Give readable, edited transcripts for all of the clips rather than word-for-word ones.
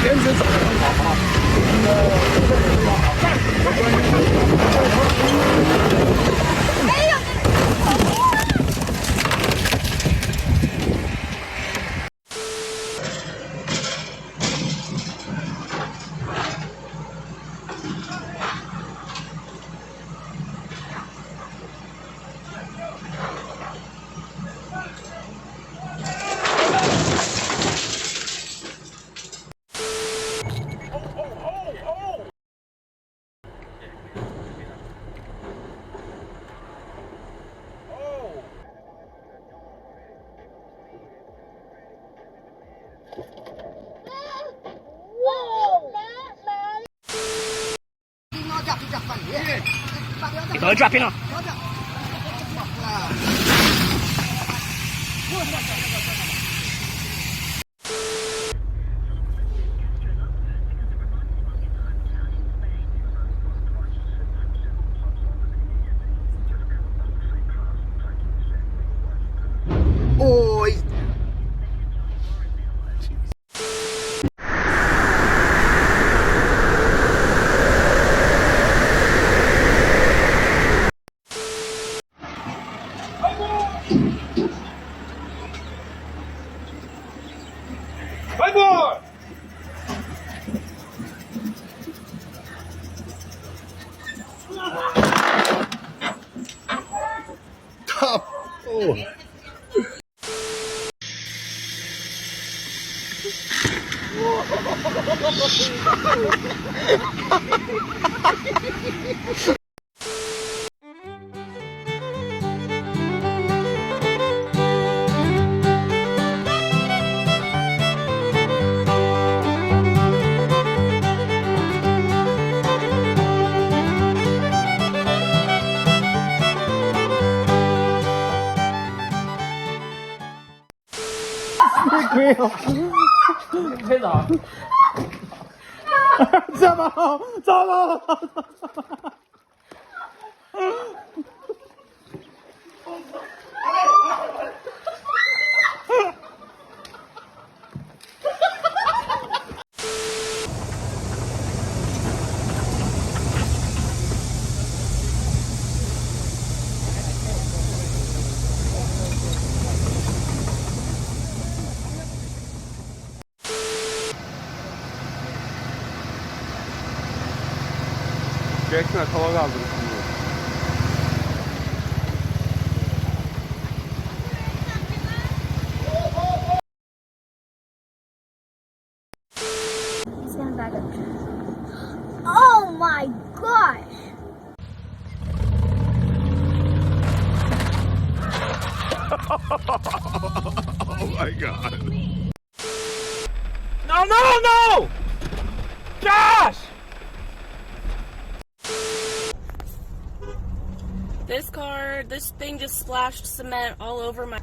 坚持走得很好啊。你等抓平了。哦。开播！靠！哦。没有，开早。这么好，糟了！Jackson'a tava kaldırır şimdi. Stand back up. Oh my gosh! Oh my god. No, no, no! Josh! This thing just splashed cement all over my...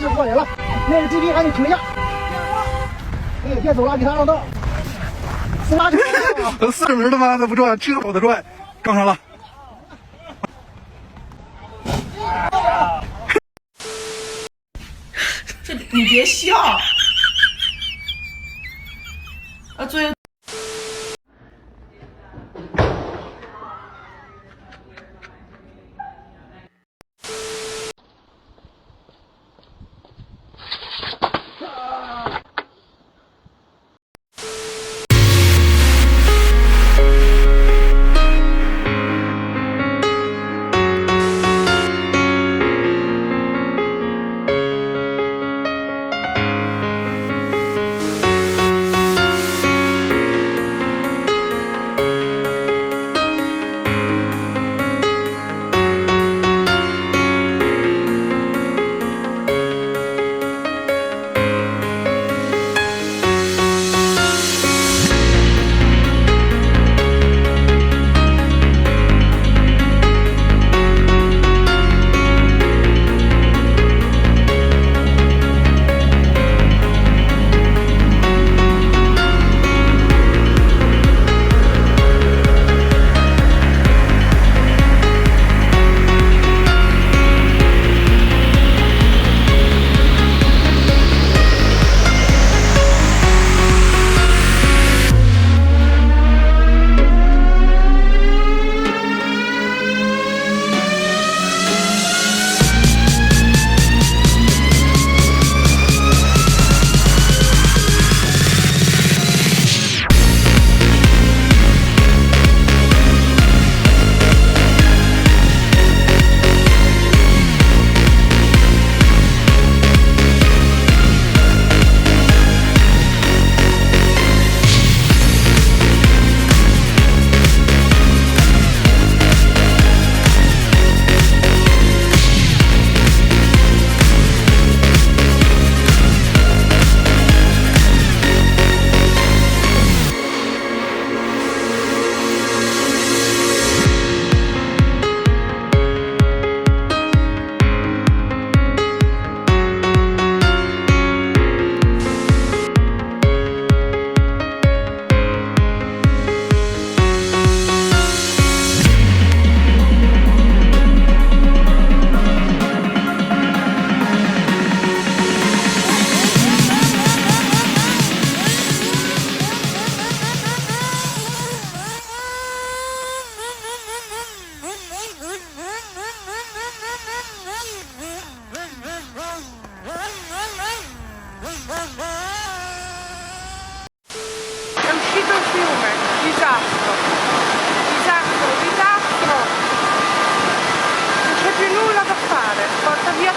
师傅过来了，那个 GP 赶紧停下。哎，别走了，给他让道。死拉就都40名他妈的不转，车跑得转，杠上了。这你别笑。作业。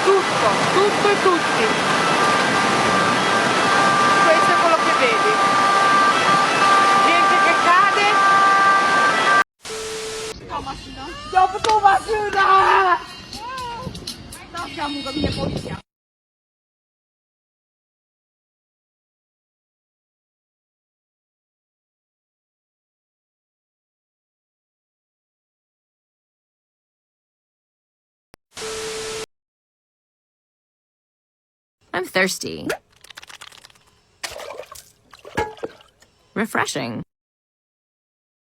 Tutto e tutti. Questo è quello che vedi. Gente che cade. Dopo tu macchina! No, siamo con mia polizia. I'm thirsty. Refreshing.